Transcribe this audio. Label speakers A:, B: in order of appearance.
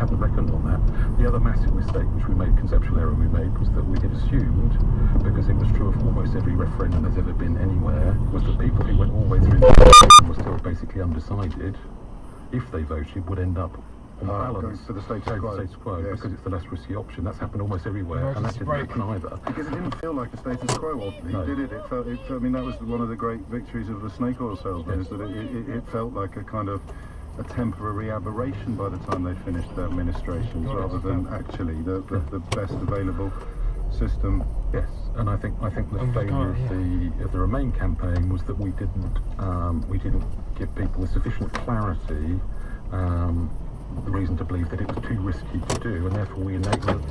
A: hadn't reckoned on that. The other massive mistake which we made, conceptual error we made, was that we had assumed, because it was true of almost every referendum there's ever been anywhere, was that people who went all the way through the referendum were still basically undecided, if they voted, would end up on balance
B: for the status quo,
A: yes. Because it's the less risky option. That's happened almost everywhere, and that didn't happen either.
B: Because it didn't feel like a status quo, oddly, did it? It felt. I mean, that was one of the great victories of the snake oil salesman, is that it felt like a kind of a temporary aberration by the time they finished their administrations, rather than actually the best available system.
A: Yes, and I think the failure of the Remain campaign was that we didn't give people with sufficient clarity the reason to believe that it was too risky to do, and therefore we enabled